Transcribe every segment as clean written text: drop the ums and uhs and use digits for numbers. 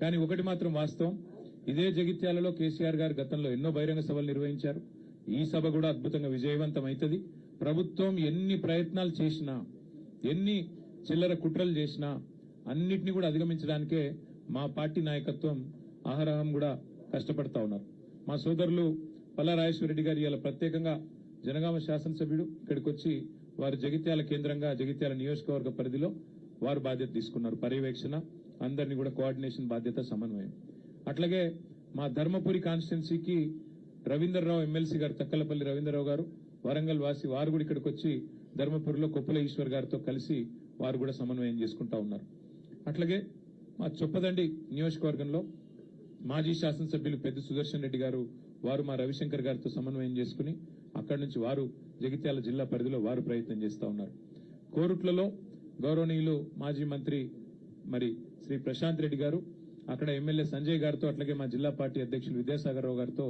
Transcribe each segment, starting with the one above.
కానీ ఒకటి మాత్రం వాస్తవం, ఇదే జగిత్యాలలో కేసీఆర్ గారు గతంలో ఎన్నో బహిరంగ సభలు నిర్వహించారు. ఈ సభ కూడా అద్భుతంగా విజయవంతం అవుతుంది. ప్రభుత్వం ఎన్ని ప్రయత్నాలు చేసినా, ఎన్ని చిల్లర కుట్రలు చేసినా అన్నిటినీ కూడా అధిగమించడానికే మా పార్టీ నాయకత్వం ఆహరహం కూడా కష్టపడతా ఉన్నారు. మా సోదరులు పల్లా రాజేశ్వరరెడ్డి గారు ఇలా ప్రత్యేకంగా జనగామ శాసనసభ్యుడు ఇక్కడికి వచ్చి వారు జగిత్యాల కేంద్రంగా జగిత్యాల నియోజకవర్గ పరిధిలో వారు బాధ్యత తీసుకున్నారు. పర్యవేక్షణ, అందరినీ కూడా కోఆర్డినేషన్ బాధ్యత, సమన్వయం. అట్లాగే మా ధర్మపురి కాన్స్టిట్యున్సీకి రవీంద్రరావు ఎమ్మెల్సీ గారు, తక్కలపల్లి రవీంద్రరావు గారు, వరంగల్ వాసి, వారు కూడా ఇక్కడికి వచ్చి ధర్మపురిలో కొప్పుల ఈశ్వర్ గారితో కలిసి వారు కూడా సమన్వయం చేసుకుంటా ఉన్నారు. అట్లాగే మా చొప్పదండి నియోజకవర్గంలో మాజీ శాసనసభ్యులు పెద్ద సుదర్శన్ రెడ్డి గారు, వారు మా రవిశంకర్ గారితో సమన్వయం చేసుకుని అక్కడి నుంచి వారు జగిత్యాల జిల్లా పరిధిలో వారు ప్రయత్నం చేస్తా ఉన్నారు. కోరుట్లలో గౌరవనీయులు మాజీ మంత్రి మరి శ్రీ ప్రశాంత్ రెడ్డి గారు, అక్కడ ఎమ్మెల్యే సంజయ్ గారితో, అట్లాగే మా జిల్లా పార్టీ అధ్యక్షులు విద్యాసాగర్ రావు గారితో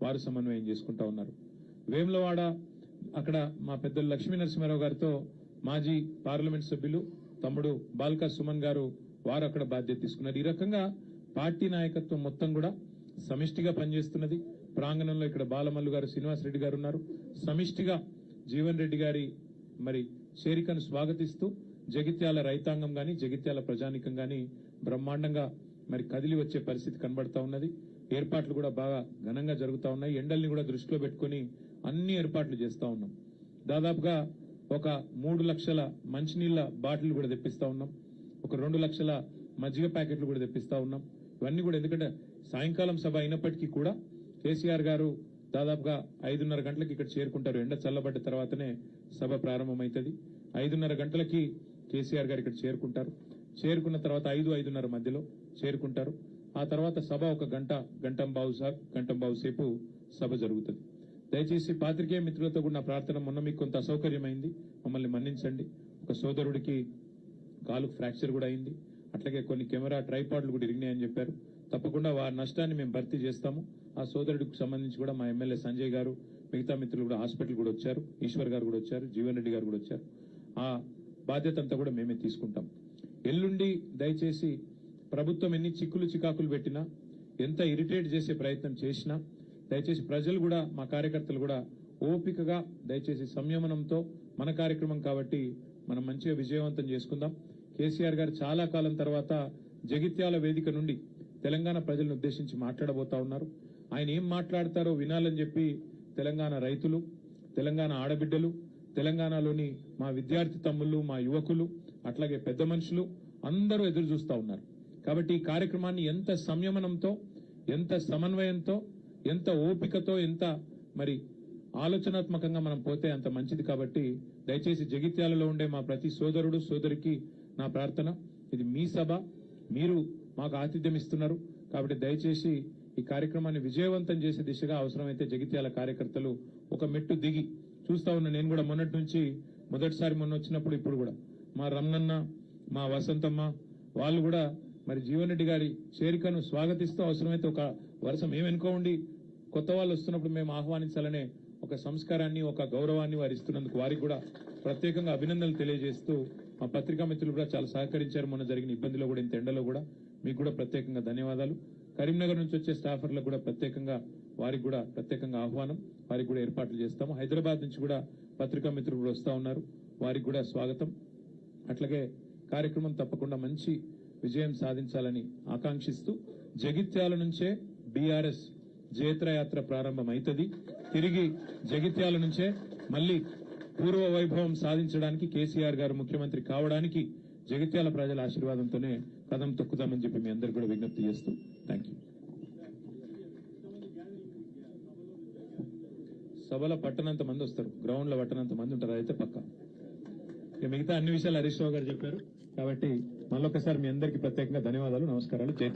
వారు సమన్వయం చేసుకుంటా ఉన్నారు. వేములవాడ అక్కడ మా పెద్దలు లక్ష్మీ నరసింహారావు గారితో మాజీ పార్లమెంట్ సభ్యులు తమ్ముడు బాల్కా సుమన్ గారు, వారు అక్కడ బాధ్యత తీసుకున్నారు. ఈ రకంగా పార్టీ నాయకత్వం మొత్తం కూడా సమిష్టిగా పనిచేస్తున్నది. ప్రాంగణంలో ఇక్కడ బాలమల్లు గారు, శ్రీనివాసరెడ్డి గారు ఉన్నారు. సమిష్టిగా జీవన్ రెడ్డి గారి మరి చేరికను స్వాగతిస్తూ జగిత్యాల రైతాంగం గాని, జగిత్యాల ప్రజానికం గాని బ్రహ్మాండంగా మరి కదిలి వచ్చే పరిస్థితి కనబడతా ఉన్నది. ఏర్పాట్లు కూడా బాగా ఘనంగా జరుగుతా ఉన్నాయి. ఎండల్ని కూడా దృష్టిలో పెట్టుకుని అన్ని ఏర్పాట్లు చేస్తా ఉన్నాం. దాదాపుగా ఒక 3 లక్షల మంచినీళ్ల బాటిల్ కూడా తెప్పిస్తా ఉన్నాం. ఒక 2 లక్షల మజ్జిగ ప్యాకెట్లు కూడా తెప్పిస్తా ఉన్నాం. ఇవన్నీ కూడా ఎందుకంటే సాయంకాలం సభ అయినప్పటికీ కూడా కేసీఆర్ గారు దాదాపుగా 5:30 గంటలకు ఇక్కడ చేరుకుంటారు. ఎండ చల్లబడ్డ తర్వాతనే సభ ప్రారంభమైతుంది. 5:30 గంటలకి కేసీఆర్ గారు ఇక్కడ చేరుకుంటారు. చేరుకున్న తర్వాత 5-5:30 మధ్యలో చేరుకుంటారు. ఆ తర్వాత సభ ఒక గంటంబావు సేపు సభ జరుగుతుంది. దయచేసి పాత్రికేయ మిత్రులతో కూడా నా ప్రార్థన, మొన్న మీకు కొంత అసౌకర్యమైంది, మమ్మల్ని మన్నించండి. ఒక సోదరుడికి కాలుకు ఫ్రాక్చర్ కూడా అయింది. అట్లాగే కొన్ని కెమెరా ట్రైపాడ్లు కూడా ఇరిగినాయని చెప్పారు. తప్పకుండా వారి నష్టాన్ని మేము భర్తీ చేస్తాము. ఆ సోదరుడికి సంబంధించి కూడా మా ఎమ్మెల్యే సంజయ్ గారు, మిగతా మిత్రులు కూడా హాస్పిటల్ కూడా వచ్చారు. ఈశ్వర్ గారు కూడా వచ్చారు, జీవన్ రెడ్డి గారు కూడా వచ్చారు. ఆ బాధ్యత అంతా కూడా మేమే తీసుకుంటాం. ఎల్లుండి దయచేసి ప్రభుత్వం ఎన్ని చిక్కులు చికాకులు పెట్టినా, ఎంత ఇరిటేట్ చేసే ప్రయత్నం చేసినా దయచేసి ప్రజలు కూడా, మా కార్యకర్తలు కూడా ఓపికగా దయచేసి సంయమనంతో, మన కార్యక్రమం కాబట్టి మనం మంచిగా విజయవంతం చేసుకుందాం. కేసీఆర్ గారు చాలా కాలం తర్వాత జగిత్యాల వేదిక నుండి తెలంగాణ ప్రజలను ఉద్దేశించి మాట్లాడబోతా ఉన్నారు. ఆయన ఏం మాట్లాడతారో వినాలని చెప్పి తెలంగాణ రైతులు, తెలంగాణ ఆడబిడ్డలు, తెలంగాణలోని మా విద్యార్థి తమ్ముళ్ళు, మా యువకులు, అట్లాగే పెద్ద మనుషులు అందరూ ఎదురు చూస్తా ఉన్నారు. కాబట్టి ఈ కార్యక్రమాన్ని ఎంత సంయమనంతో, ఎంత సమన్వయంతో, ఎంత ఓపికతో, ఎంత మరి ఆలోచనాత్మకంగా మనం పోతే అంత మంచిది. కాబట్టి దయచేసి జగిత్యాలలో ఉండే మా ప్రతి సోదరుడు సోదరికి నా ప్రార్థన, ఇది మీ సభ, మీరు మాకు ఆతిథ్యం ఇస్తున్నారు. కాబట్టి దయచేసి ఈ కార్యక్రమాన్ని విజయవంతం చేసే దిశగా అవసరమైతే జగిత్యాల కార్యకర్తలు ఒక మెట్టు దిగి చూస్తా ఉన్నా. నేను కూడా మొన్నటి నుంచి, మొదటిసారి మొన్న వచ్చినప్పుడు, ఇప్పుడు కూడా మా రమణన్న, మా వసంతమ్మ వాళ్ళు కూడా మరి జీవన్ రెడ్డి గారి చేరికను స్వాగతిస్తూ అవసరమైతే ఒక వరుస మేము వెనుకోండి, కొత్త వాళ్ళు వస్తున్నప్పుడు మేము ఆహ్వానించాలనే ఒక సంస్కారాన్ని, ఒక గౌరవాన్ని వారు ఇస్తున్నందుకు వారికి కూడా ప్రత్యేకంగా అభినందనలు తెలియజేస్తూ, మా పత్రికా మిత్రులు కూడా చాలా సహకరించారు. మొన్న జరిగిన ఇబ్బందిలో కూడా, ఇంత ఎండలో కూడా మీకు కూడా ప్రత్యేకంగా ధన్యవాదాలు. కరీంనగర్ నుంచి వచ్చే స్టాఫర్లకు కూడా ప్రత్యేకంగా, వారికి కూడా ప్రత్యేకంగా ఆహ్వానం, వారికి కూడా ఏర్పాట్లు చేస్తాము. హైదరాబాద్ నుంచి కూడా పత్రికా మిత్రులు కూడా వస్తా ఉన్నారు, వారికి కూడా స్వాగతం. అట్లాగే కార్యక్రమం తప్పకుండా మంచి విజయం సాధించాలని ఆకాంక్షిస్తూ, జగిత్యాల నుంచే బీఆర్ఎస్ జైత్రయాత్ర ప్రారంభమైతుంది. తిరిగి జగిత్యాల నుంచే మళ్లీ పూర్వ వైభవం సాధించడానికి, కేసీఆర్ గారు ముఖ్యమంత్రి కావడానికి జగిత్యాల ప్రజల ఆశీర్వాదంతోనే కదం తొక్కుతామని చెప్పి మీ అందరికీ కూడా విజ్ఞప్తి చేస్తూ థ్యాంక్ యూ. సభలో పట్టనంత మంది వస్తారు, గ్రౌండ్ లో పట్టనంత మంది ఉంటారు, అయితే పక్క. ఇక మిగతా అన్ని విషయాలు హరీష్ రావు గారు చెప్పారు. కాబట్టి మళ్ళొకసారి మీ అందరికీ ప్రత్యేకంగా ధన్యవాదాలు, నమస్కారాలు. జై తెలంగాణ.